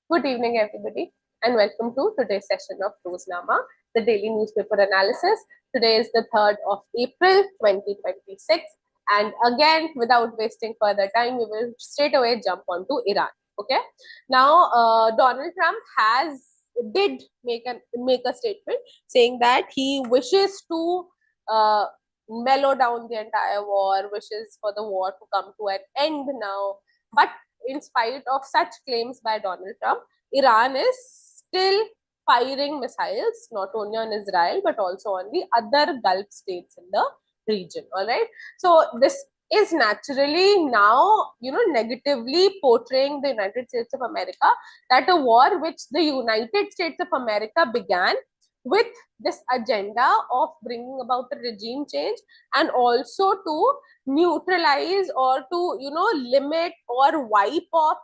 Good evening, everybody, and welcome to today's session of Roznama, the daily newspaper analysis. Today is the 3rd of April 2026, and again, without wasting further time, we will straight away jump onto Iran. Okay, now Donald Trump did make a statement saying that he wishes to mellow down the entire war, wishes for the war to come to an end now, but in spite of such claims by Donald Trump, Iran is still firing missiles not only on Israel but also on the other Gulf states in the region. All right. So this is naturally now, negatively portraying the United States of America, that a war which the United States of America began with this agenda of bringing about a regime change and also to neutralize or to limit or wipe off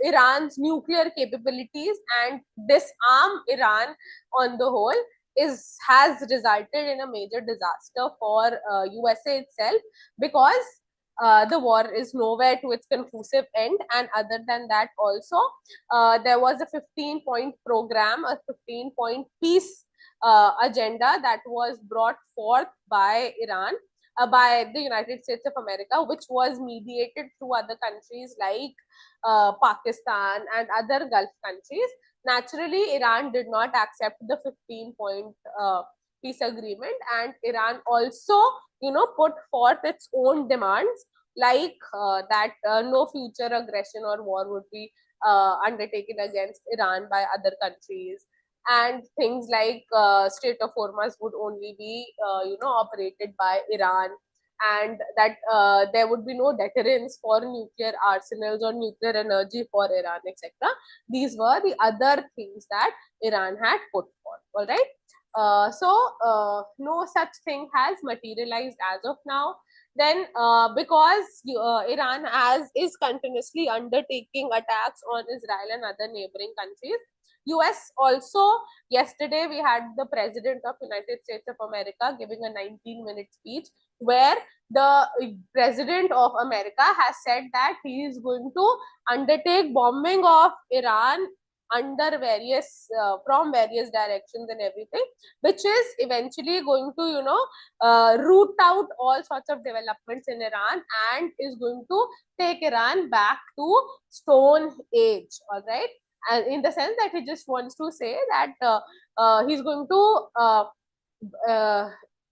Iran's nuclear capabilities and disarm Iran on the whole has resulted in a major disaster for USA itself, because the war is nowhere to its conclusive end. And other than that also, there was a 15-point program, a 15-point peace agenda that was brought forth by Iran, by the United States of America, which was mediated through other countries like Pakistan and other Gulf countries. Naturally, Iran did not accept the 15-point peace agreement, and Iran also, put forth its own demands, like that no future aggression or war would be undertaken against Iran by other countries, and things like Strait of Hormuz would only be operated by Iran, and that there would be no deterrence for nuclear arsenals or nuclear energy for Iran, etc. These were the other things that Iran had put forth. All right. No such thing has materialized as of now. Then, because Iran is continuously undertaking attacks on Israel and other neighboring countries, US also, yesterday we had the President of United States of America giving a 19-minute speech where the President of America has said that he is going to undertake bombing of Iran under various from various directions and everything, which is eventually going to root out all sorts of developments in Iran and is going to take Iran back to Stone Age. All right. And in the sense that he just wants to say that he's going to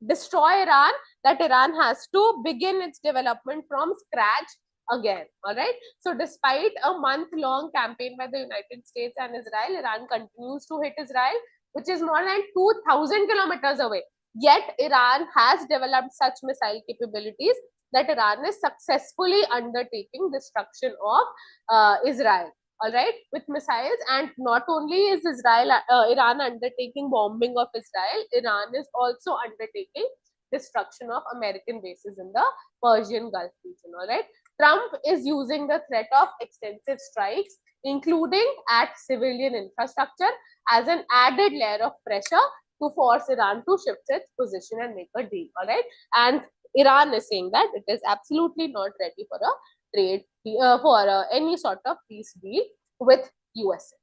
destroy Iran, that Iran has to begin its development from scratch again. All right. So, despite a month-long campaign by the United States and Israel, Iran continues to hit Israel, which is more than 2,000 kilometers away. Yet, Iran has developed such missile capabilities that Iran is successfully undertaking destruction of Israel. All right, with missiles. And not only is Iran undertaking bombing of Israel, Iran is also undertaking destruction of American bases in the Persian Gulf region. All right, Trump is using the threat of extensive strikes, including at civilian infrastructure, as an added layer of pressure to force Iran to shift its position and make a deal. All right, and Iran is saying that it is absolutely not ready for a trade for any sort of peace deal with USA.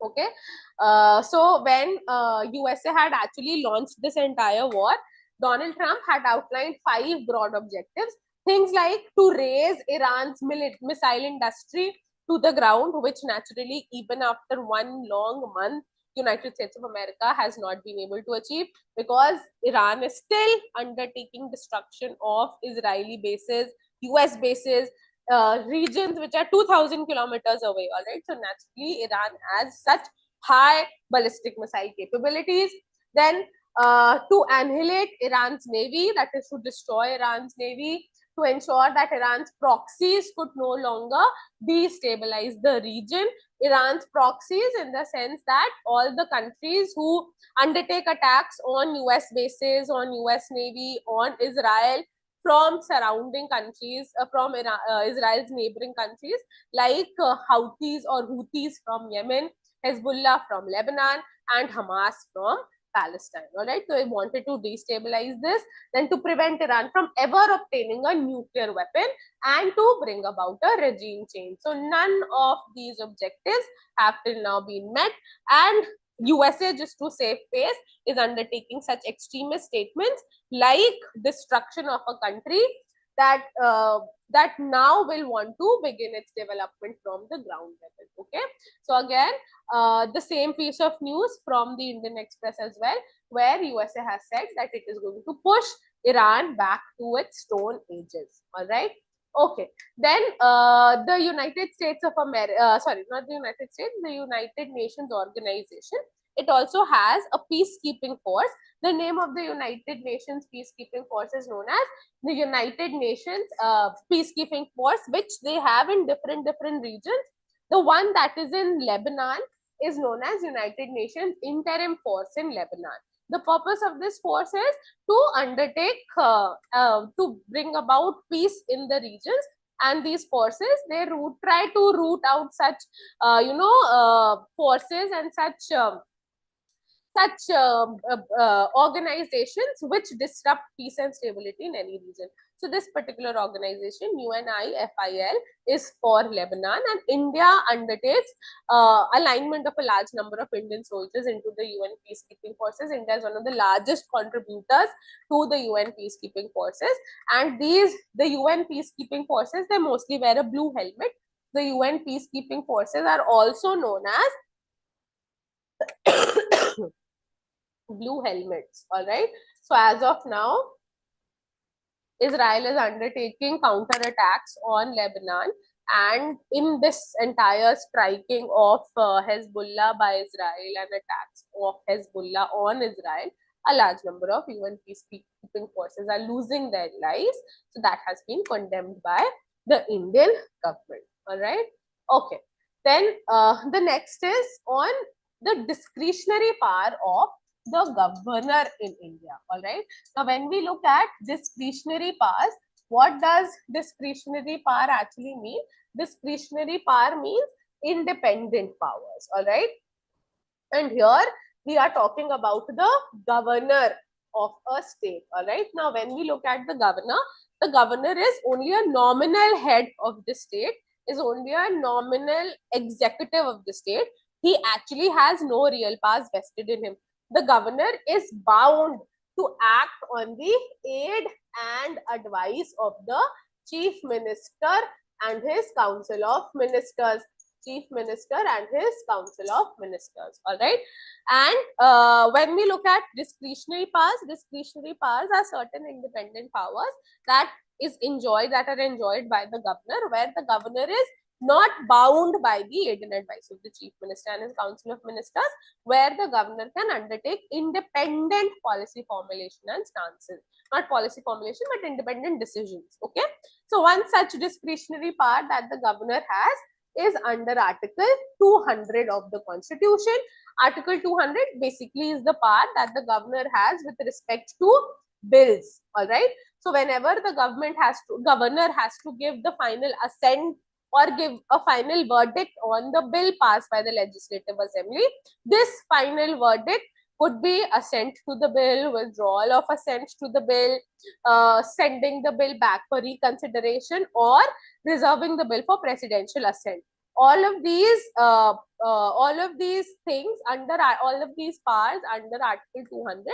Okay, so when USA had actually launched this entire war, Donald Trump had outlined 5 broad objectives. Things like to raise Iran's missile industry to the ground, which naturally, even after one long month, United States of America has not been able to achieve, because Iran is still undertaking destruction of Israeli bases, US bases, regions which are 2,000 kilometers away. All right. So naturally, Iran has such high ballistic missile capabilities. Then, to annihilate Iran's navy, that is to destroy Iran's navy, to ensure that Iran's proxies could no longer destabilize the region. Iran's proxies, in the sense that all the countries who undertake attacks on US bases, on US navy, on Israel, from surrounding countries, from Israel's neighboring countries, like Houthis or Houthis from Yemen, Hezbollah from Lebanon, and Hamas from Palestine. All right, so they wanted to destabilize this, then to prevent Iran from ever obtaining a nuclear weapon and to bring about a regime change. So none of these objectives have till now been met, and USA, just to save face, is undertaking such extremist statements like destruction of a country that that now will want to begin its development from the ground level. Okay, so again, the same piece of news from the Indian Express as well, where USA has said that it is going to push Iran back to its stone ages. All right. Okay. Then the United States of America, sorry, not the United States, the United Nations Organization. It also has a peacekeeping force. The name of the United Nations peacekeeping force is known as the United Nations peacekeeping force, which they have in different regions. The one that is in Lebanon is known as United Nations Interim Force in Lebanon. The purpose of this force is to undertake to bring about peace in the regions, and these forces, they try to root out such forces and such organizations which disrupt peace and stability in any region. So this particular organization, UNIFIL, is for Lebanon, and India undertakes alignment of a large number of Indian soldiers into the UN peacekeeping forces. India is one of the largest contributors to the UN peacekeeping forces, and the UN peacekeeping forces, they mostly wear a blue helmet. The UN peacekeeping forces are also known as blue helmets. All right, so as of now, Israel is undertaking counterattacks on Lebanon, and in this entire striking of Hezbollah by Israel and attacks of Hezbollah on Israel, a large number of UN peacekeeping forces are losing their lives. So that has been condemned by the Indian government. All right. Okay. Then the next is on the discretionary power of the governor in India. All right. Now, when we look at discretionary powers, what does discretionary power actually mean? Discretionary power means independent powers. All right. And here we are talking about the governor of a state. All right. Now, when we look at the governor is only a nominal head of the state, is only a nominal executive of the state. He actually has no real powers vested in him. The governor is bound to act on the aid and advice of the chief minister and his council of ministers. Chief minister and his council of ministers. All right. And when we look at discretionary powers are certain independent powers that are enjoyed by the governor, where the governor is not bound by the aid and advice of the chief minister and his council of ministers, where the governor can undertake independent policy formulation and stances. Not policy formulation, but independent decisions. Okay. So one such discretionary power that the governor has is under Article 200 of the Constitution. Article 200 basically is the power that the governor has with respect to bills. All right. So whenever the governor has to give the final assent or give a final verdict on the bill passed by the Legislative Assembly, this final verdict could be assent to the bill, withdrawal of assent to the bill, sending the bill back for reconsideration, or reserving the bill for presidential assent. All of these things under all of these powers under Article 200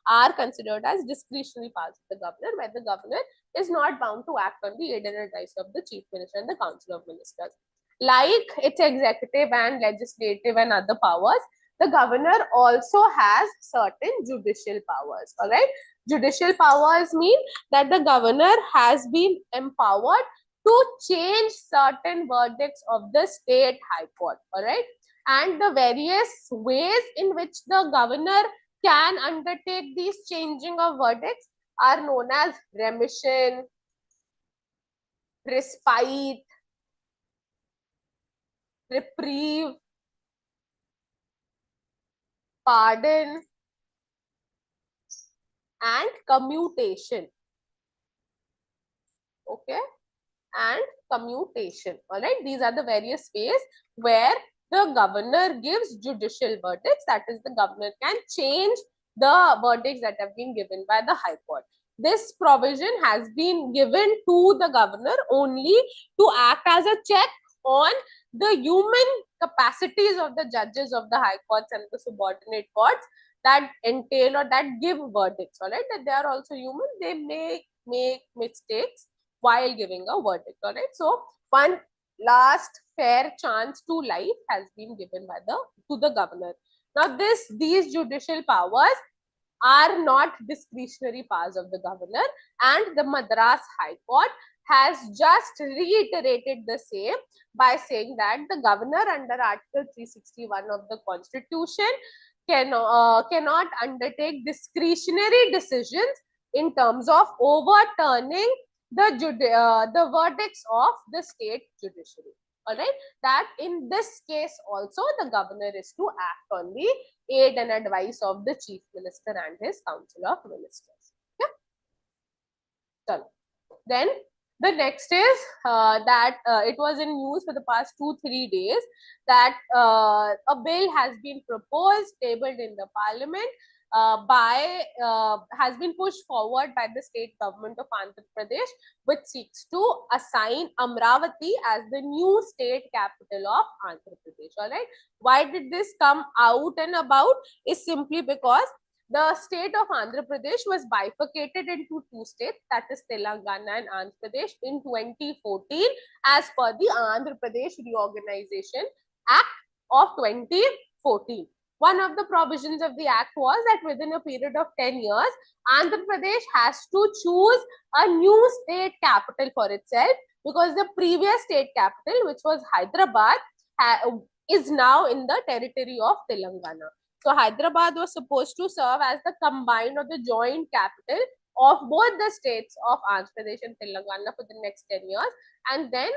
are considered as discretionary powers of the governor, where the governor is not bound to act on the aid and advice of the chief minister and the council of ministers. Like its executive and legislative and other powers, the governor also has certain judicial powers. All right. Judicial powers mean that the governor has been empowered to change certain verdicts of the state high court. All right. And the various ways in which the governor can undertake these changing of verdicts are known as remission, respite, reprieve, pardon, and commutation. Okay. And commutation. All right. These are the various ways where the governor gives judicial verdicts. That is, the governor can change the verdicts that have been given by the High Court. This provision has been given to the governor only to act as a check on the human capacities of the judges of the high courts and the subordinate courts that entail or that give verdicts, all right, that they are also human, they may make mistakes while giving a verdict, all right. So one last fair chance to life has been given by the governor. Now these judicial powers are not discretionary powers of the governor, and the Madras High Court has just reiterated the same by saying that the governor under Article 361 of the Constitution cannot undertake discretionary decisions in terms of overturning the verdicts of the state judiciary. All right, that in this case also the governor is to act on the aid and advice of the chief minister and his council of ministers. Yeah. So, then the next is that it was in news for the past 2-3 days that a bill has been proposed, tabled in the parliament has been pushed forward by the state government of Andhra Pradesh, which seeks to assign Amravati as the new state capital of Andhra Pradesh. All right. Why did this come out and about? Is simply because the state of Andhra Pradesh was bifurcated into two states, that is Telangana and Andhra Pradesh, in 2014 as per the Andhra Pradesh Reorganization Act of 2014. One of the provisions of the act was that within a period of 10 years, Andhra Pradesh has to choose a new state capital for itself, because the previous state capital, which was Hyderabad, is now in the territory of Telangana. So Hyderabad was supposed to serve as the combined or the joint capital of both the states of Andhra Pradesh and Telangana for the next 10 years. And then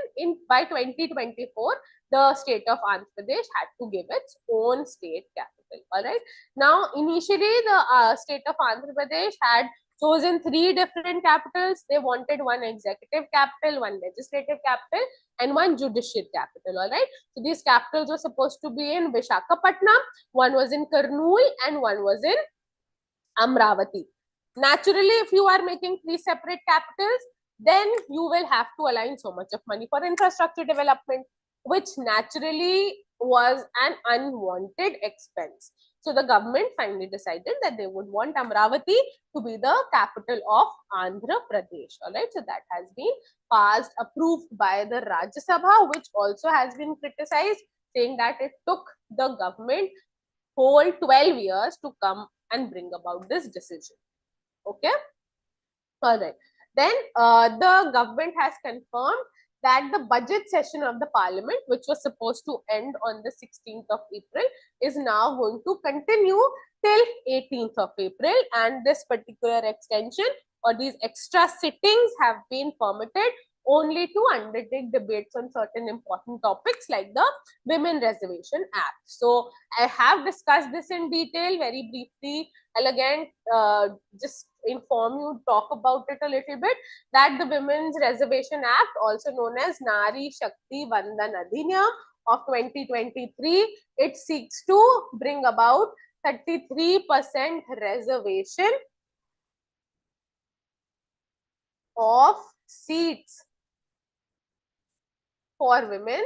by 2024, the state of Andhra Pradesh had to give its own state capital. All right. Now, initially, the state of Andhra Pradesh had chosen 3 different capitals. They wanted one executive capital, one legislative capital, and one judicial capital. All right. So these capitals were supposed to be in Visakhapatnam, one was in Kurnool, and one was in Amravati. Naturally, if you are making 3 separate capitals, then you will have to align so much of money for infrastructure development, which naturally was an unwanted expense. So the government finally decided that they would want Amravati to be the capital of Andhra Pradesh. All right, so that has been passed, approved by the Rajya Sabha, which also has been criticized, saying that it took the government whole 12 years to come and bring about this decision. Okay. All right. Then the government has confirmed that the budget session of the parliament, which was supposed to end on the 16th of April, is now going to continue till 18th of April. And this particular extension or these extra sittings have been permitted only to undertake debates on certain important topics like the Women Reservation Act. So I have discussed this in detail very briefly. I'll again just inform you, talk about it a little bit, that the Women's Reservation Act, also known as Nari Shakti Vandan Adhiniyam of 2023, it seeks to bring about 33% reservation of seats for women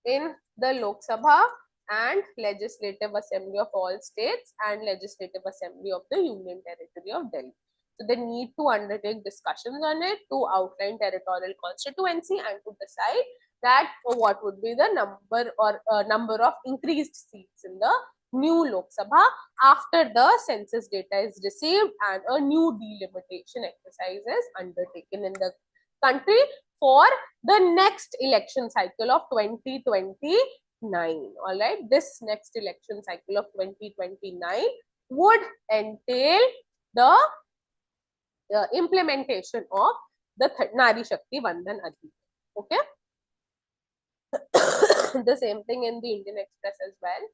in the Lok Sabha and Legislative Assembly of all states and Legislative Assembly of the Union Territory of Delhi. So they need to undertake discussions on it to outline territorial constituency and to decide that what would be the number of increased seats in the new Lok Sabha after the census data is received and a new delimitation exercise is undertaken in the country for the next election cycle of 2029. All right, this next election cycle of 2029 would entail the implementation of the Nari Shakti Vandan Adhiniyam. Okay. The same thing in the Indian Express as well.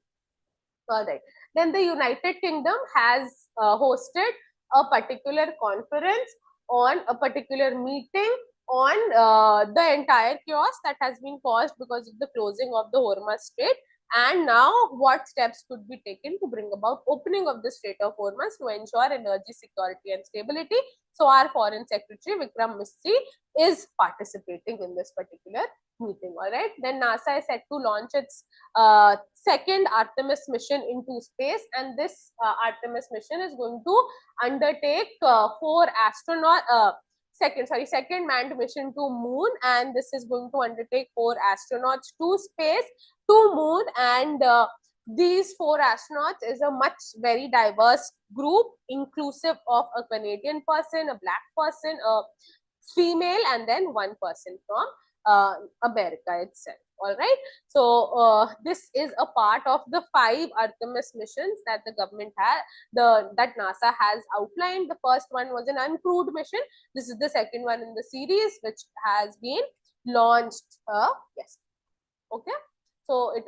All right. Then the United Kingdom has hosted a particular conference on a particular meeting on the entire chaos that has been caused because of the closing of the Hormuz Strait And now what steps could be taken to bring about opening of the Strait of Hormuz to ensure energy security and stability? So our Foreign Secretary Vikram Misri is participating in this particular meeting. All right. Then NASA is set to launch its second Artemis mission into space, and this Artemis mission is going to undertake second manned mission to moon, and this is going to undertake 4 astronauts to space to moon. And these 4 astronauts is a very diverse group, inclusive of a Canadian person, a black person, a female, and then 1 person from America itself. All right. So this is a part of the 5 Artemis missions that the government has, that NASA has outlined. The first one was an uncrewed mission. This is the second one in the series, which has been launched. Yes. Okay. So it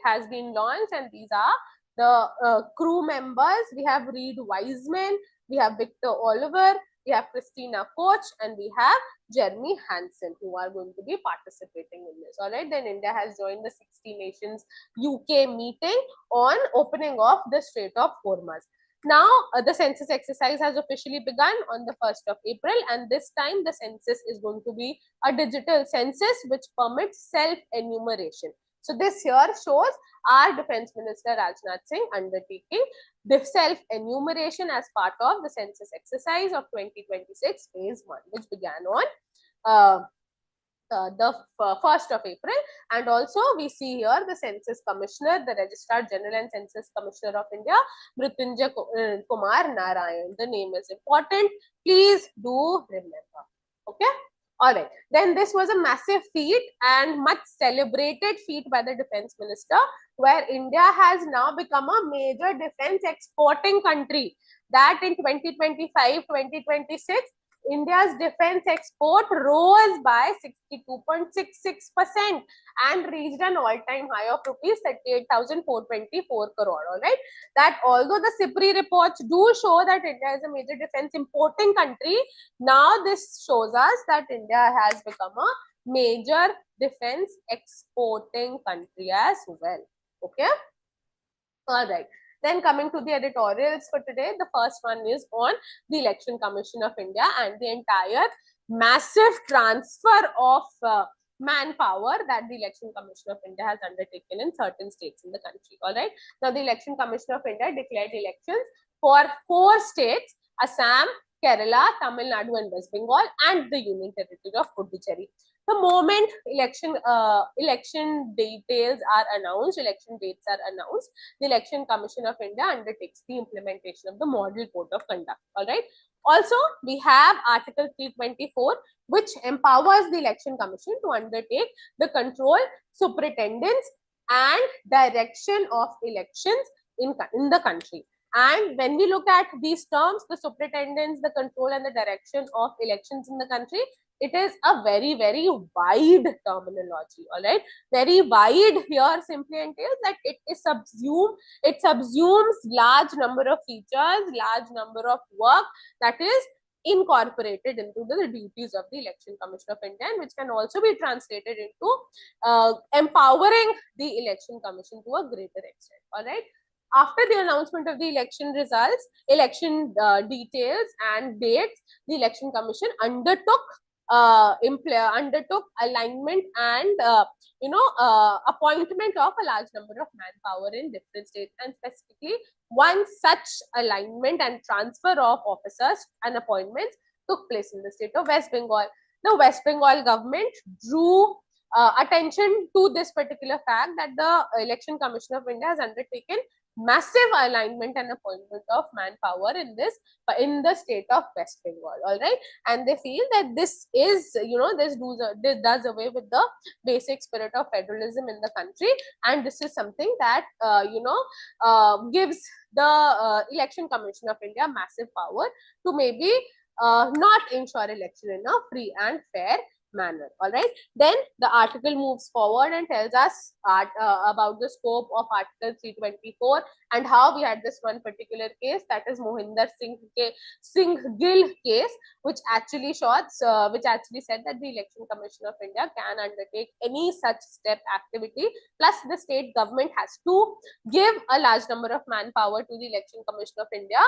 has been launched, and these are the crew members. We have Reed Wiseman, we have Victor Oliver, we have Christina Koch, and we have Jeremy Hansen, who are going to be participating in this. All right. Then India has joined the 60 Nations UK meeting on opening of the Strait of Hormuz. Now, the census exercise has officially begun on the 1st of April, and this time the census is going to be a digital census which permits self-enumeration. So this here shows our Defense Minister Rajnath Singh undertaking the self-enumeration as part of the census exercise of 2026 phase 1, which began on the 1st of April. And also we see here the Census Commissioner, the Registrar General and Census Commissioner of India, Mrityunjay Kumar Narayan. The name is important. Please do remember. Okay. All right. Then this was a massive feat and much celebrated feat by the Defense Minister, where India has now become a major defense exporting country. That in 2025-2026, India's defense export rose by 62.66% and reached an all-time high of rupees 38,424 crore. All right. That although the CIPRI reports do show that India is a major defense importing country, now this shows us that India has become a major defense exporting country as well. Okay. All right. Then coming to the editorials for today, the first one is on the Election Commission of India and the entire massive transfer of manpower that the Election Commission of India has undertaken in certain states in the country. All right. Now, the Election Commission of India declared elections for 4 states: Assam, Kerala, Tamil Nadu, and West Bengal, and the Union Territory of Puducherry. The moment election details are announced, election dates are announced, the Election Commission of India undertakes the implementation of the Model Code of Conduct. All right. Also, we have Article 324, which empowers the Election Commission to undertake the control, superintendence, and direction of elections in the country. And when we look at these terms, the superintendence, the control, and the direction of elections in the country, it is a very, very wide terminology. All right. Very wide here simply entails that it subsumes large number of features, large number of work that is incorporated into the duties of the Election Commission of India, and which can also be translated into empowering the Election Commission to a greater extent. All right. After the announcement of the election results, election details and dates, the Election Commission undertook alignment and appointment of a large number of manpower in different states, and specifically one such alignment and transfer of officers and appointments took place in the state of West Bengal. The West Bengal government drew attention to this particular fact that the Election Commission of India has undertaken massive alignment and appointment of manpower in the state of West Bengal. All right. And they feel that this is, this does away with the basic spirit of federalism in the country, and this is something that gives the Election Commission of India massive power to maybe not ensure election in a free and fair manner. All right. Then the article moves forward and tells us about the scope of Article 324 and how we had this one particular case, that is Mohinder Singh Gill case, which actually said that the Election Commission of India can undertake any such step activity. Plus, the state government has to give a large number of manpower to the Election Commission of India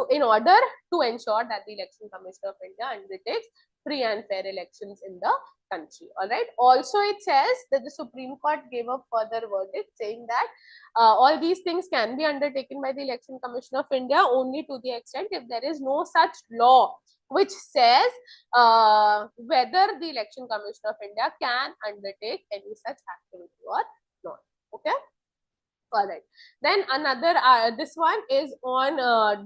in order to ensure that the Election Commission of India undertakes free and fair elections in the country. All right. Also, it says that the Supreme Court gave a further verdict saying that all these things can be undertaken by the Election Commission of India only to the extent if there is no such law which says whether the Election Commission of India can undertake any such activity or not. Okay. All right. Then another, this one is on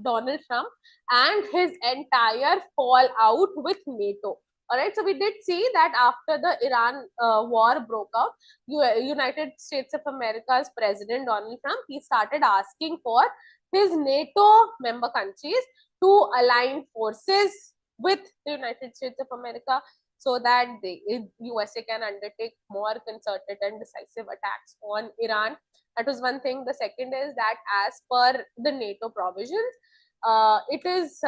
Donald Trump and his entire fallout with NATO. All right. So we did see that after the Iran war broke out, United States of America's President Donald Trump, he started asking for his NATO member countries to align forces with the United States of America so that the USA can undertake more concerted and decisive attacks on Iran. That was one thing. The second is that as per the NATO provisions, it is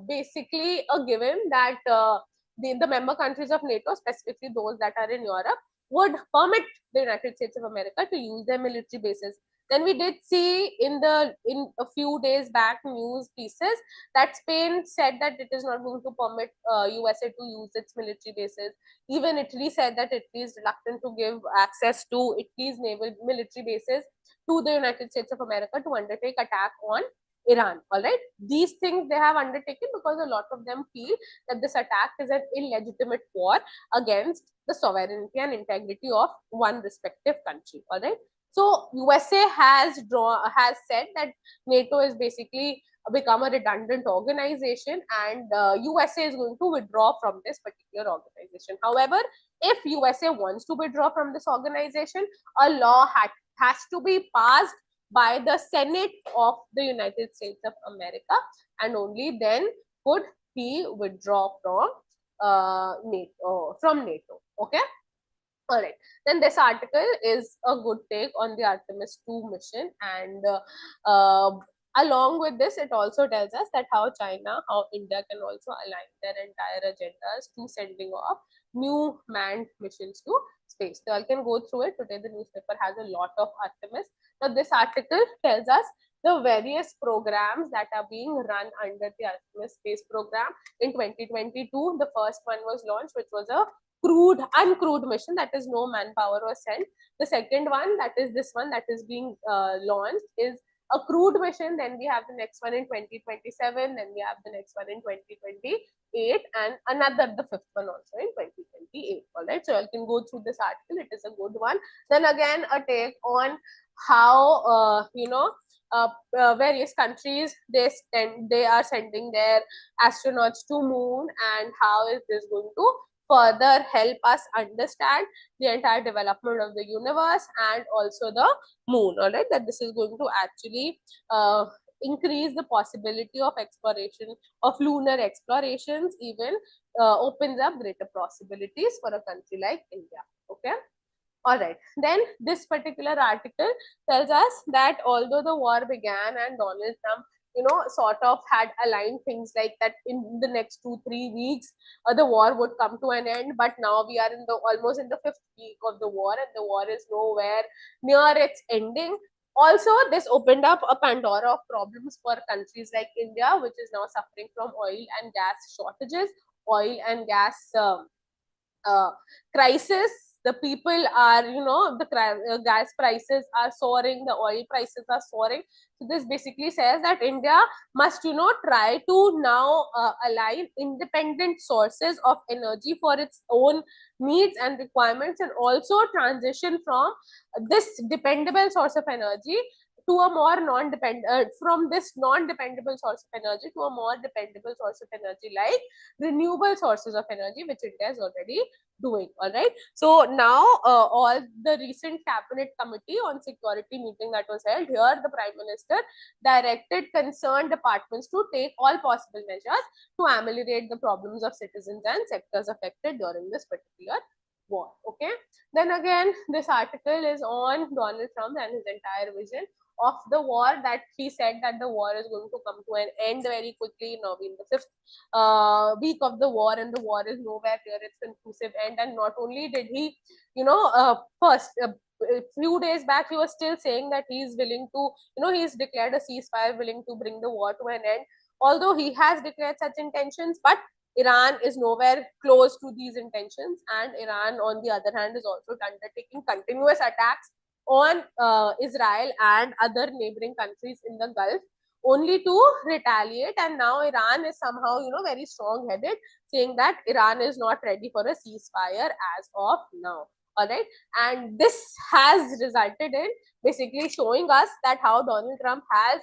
basically a given that the member countries of NATO, specifically those that are in Europe, would permit the United States of America to use their military bases. Then we did see in a few days back news pieces that Spain said that it is not going to permit USA to use its military bases. Even Italy said that Italy is reluctant to give access to Italy's naval military bases to the United States of America to undertake attack on Iran. All right. These things they have undertaken because a lot of them feel that this attack is an illegitimate war against the sovereignty and integrity of one respective country. All right. So USA has said that NATO is basically become a redundant organization and USA is going to withdraw from this particular organization. However, if USA wants to withdraw from this organization, a law has to be passed by the Senate of the United States of America, and only then could he withdraw from NATO. Okay. All right. Then this article is a good take on the Artemis 2 mission, and along with this, it also tells us that how India can also align their entire agendas to sending off new manned missions to space. So I can go through it. Today, the newspaper has a lot of Artemis. Now, this article tells us the various programs that are being run under the Artemis space program. In 2022, the first one was launched, which was a uncrewed mission, that is no manpower was sent. The second one, that is this one that is being launched, is a crewed mission. Then we have the next one in 2027. Then we have the next one in 2028, and the fifth one also in 2028. All right. So I can go through this article. It is a good one. Then again, a take on how various countries they are sending their astronauts to moon, and how is this going to further help us understand the entire development of the universe and also the moon. All right, that this is going to actually increase the possibility of exploration of lunar explorations, even opens up greater possibilities for a country like India. Okay. All right. Then this particular article tells us that although the war began and Donald Trump sort of had aligned things like that in the next 2-3 weeks, the war would come to an end. But now we are almost in the 5th week of the war, and the war is nowhere near its ending. Also, this opened up a Pandora of problems for countries like India, which is now suffering from oil and gas shortages, oil and gas crisis. The people are, the gas prices are soaring, the oil prices are soaring. So this basically says that India must, try to now align independent sources of energy for its own needs and requirements, and also transition from this dependable source of energy to a more non-dependent, from this non-dependable source of energy to a more dependable source of energy like renewable sources of energy, which India is already doing. All right. So now all the recent cabinet committee on security meeting that was held here, the Prime Minister directed concerned departments to take all possible measures to ameliorate the problems of citizens and sectors affected during this particular war. Okay. Then again, this article is on Donald Trump and his entire vision of the war, that he said that the war is going to come to an end very quickly. Now we're in the fifth week of the war, and the war is nowhere near its conclusive end. And not only did he, first a few days back he was still saying that he is willing to, he's declared a ceasefire, willing to bring the war to an end. Although he has declared such intentions, but Iran is nowhere close to these intentions, and Iran, on the other hand, is also undertaking continuous attacks on Israel and other neighboring countries in the Gulf, only to retaliate. And now Iran is somehow, very strong-headed, saying that Iran is not ready for a ceasefire as of now. All right, and this has resulted in basically showing us that how Donald Trump has,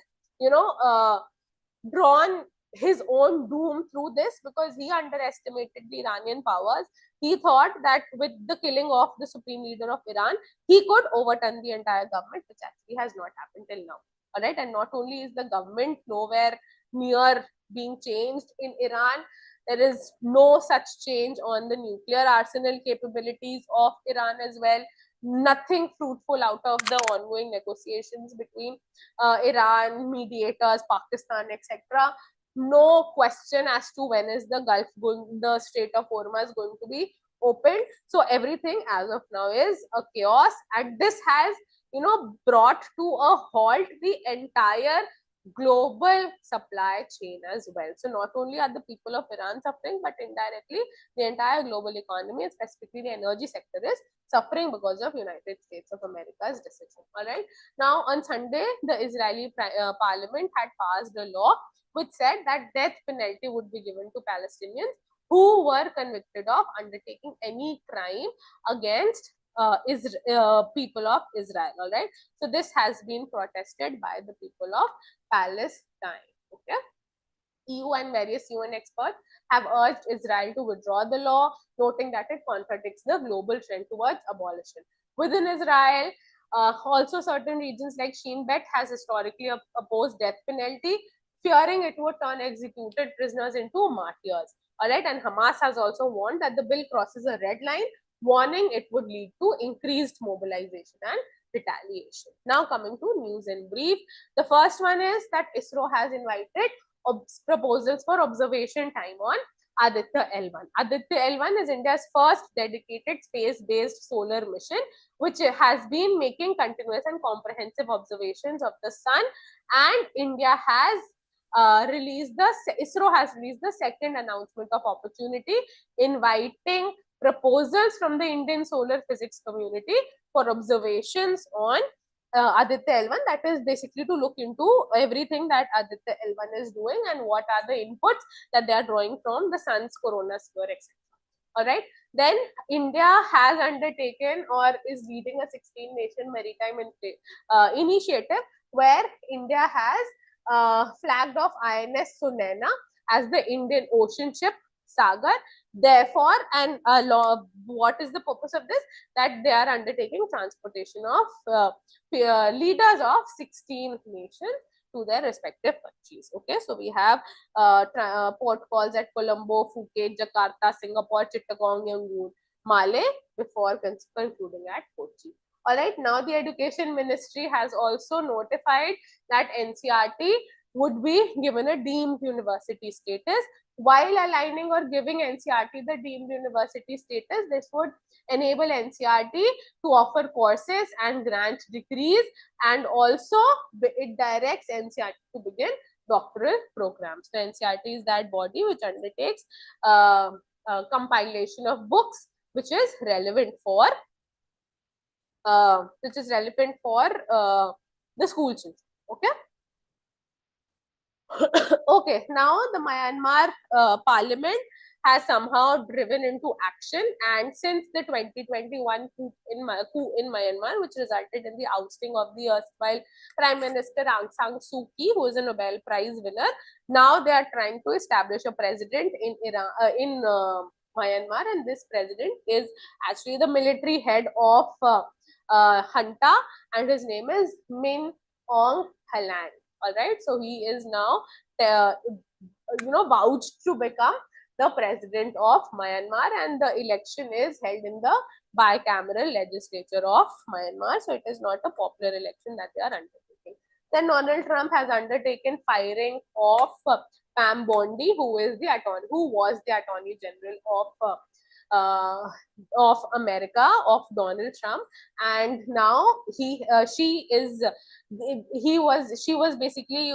drawn his own doom through this, because he underestimated the Iranian powers. He thought that with the killing of the supreme leader of Iran, he could overturn the entire government, which actually has not happened till now. All right, and not only is the government nowhere near being changed in Iran, there is no such change on the nuclear arsenal capabilities of Iran as well. Nothing fruitful out of the ongoing negotiations between Iran, mediators, Pakistan, etc. No question as to when is the Gulf going, the Strait of Hormuz going to be opened. So everything as of now is a chaos, and this has, brought to a halt the entire global supply chain as well. So not only are the people of Iran suffering, but indirectly the entire global economy, specifically the energy sector, is suffering because of United States of America's decision. All right. Now on Sunday, the Israeli parliament had passed a law which said that death penalty would be given to Palestinians who were convicted of undertaking any crime against people of Israel. All right. So this has been protested by the people of Palestine. Okay. EU and various UN experts have urged Israel to withdraw the law, noting that it contradicts the global trend towards abolition. Within Israel, also certain regions like Shin Bet has historically opposed death penalty, fearing it would turn executed prisoners into martyrs. All right, and Hamas has also warned that the bill crosses a red line, warning it would lead to increased mobilization and retaliation. Now coming to news in brief, the first one is that ISRO has invited proposals for observation time on Aditya L1. Aditya L1 is India's first dedicated space-based solar mission, which has been making continuous and comprehensive observations of the sun. And India has ISRO has released the second announcement of opportunity, inviting proposals from the Indian solar physics community for observations on Aditya L1. That is basically to look into everything that Aditya L1 is doing and what are the inputs that they are drawing from the sun's coronasphere, etc. All right. Then India has undertaken or is leading a 16-nation maritime initiative where India has flagged off INS Sunena as the Indian ocean ship Sagar. Therefore, and what is the purpose of this? That they are undertaking transportation of leaders of 16 nations to their respective countries. Okay, so we have port calls at Colombo, Phuket, Jakarta, Singapore, Chittagong, Yangon, Malé, before concluding at Kochi. All right, now the Education Ministry has also notified that NCERT would be given a deemed university status. While aligning or giving NCERT the deemed university status, this would enable NCERT to offer courses and grant degrees, and also it directs NCERT to begin doctoral programs. So NCERT is that body which undertakes compilation of books which is relevant for the school children. Okay. Okay, now the Myanmar parliament has somehow driven into action. And since the 2021 coup in Myanmar, which resulted in the ousting of the erstwhile Prime Minister Aung San Suu Kyi, who is a Nobel Prize winner, now they are trying to establish a president in Myanmar, and this president is actually the military head of Hanta, and his name is Min Aung Hlaing. All right, so he is now, vouched to become the president of Myanmar, and the election is held in the bicameral legislature of Myanmar. So it is not a popular election that they are undertaking. Then Donald Trump has undertaken firing of Pam Bondi, who was the Attorney General of America, of Donald Trump, and now she was basically,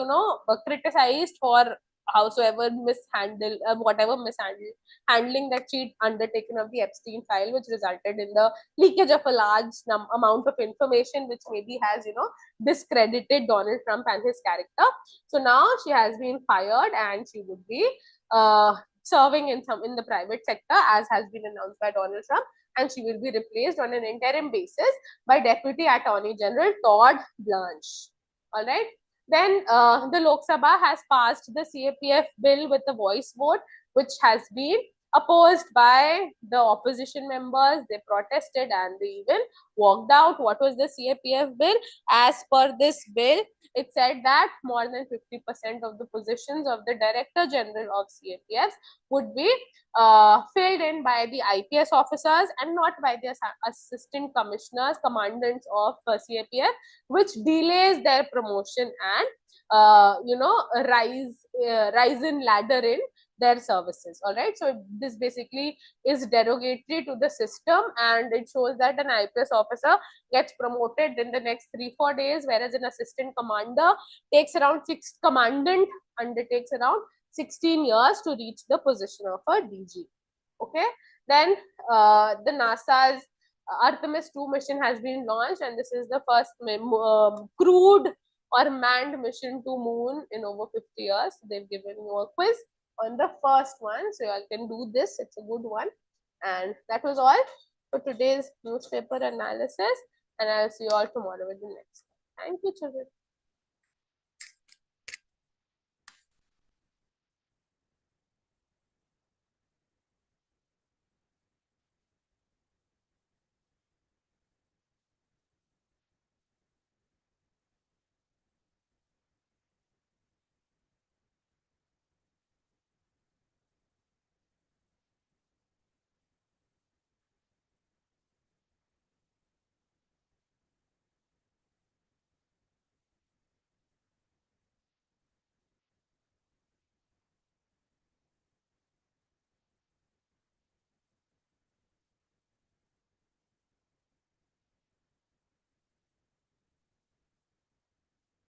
criticized for whatever mishandling that she'd undertaken of the Epstein file, which resulted in the leakage of a large amount of information, which maybe has, discredited Donald Trump and his character. So now she has been fired, and she would be serving in the private sector, as has been announced by Donald Trump, and she will be replaced on an interim basis by Deputy Attorney General Todd Blanche. All right. Then the Lok Sabha has passed the CAPF bill with a voice vote, which has been opposed by the opposition members. They protested and they even walked out. What was the CAPF bill? As per this bill, it said that more than 50% of the positions of the Director General of CAPFs would be filled in by the IPS officers and not by the assistant commissioners, commandants of CAPF, which delays their promotion and rise in ladder in their services. All right, so this basically is derogatory to the system, and it shows that an IPS officer gets promoted in the next 3-4 days, whereas an assistant commander takes around undertakes around 16 years to reach the position of a DG. Okay, then the NASA's Artemis 2 mission has been launched, and this is the first crewed or manned mission to moon in over 50 years. They've given you a quiz on the first one, so you all can do this. It's a good one. And that was all for today's newspaper analysis, and I'll see you all tomorrow with the next one. Thank you, children.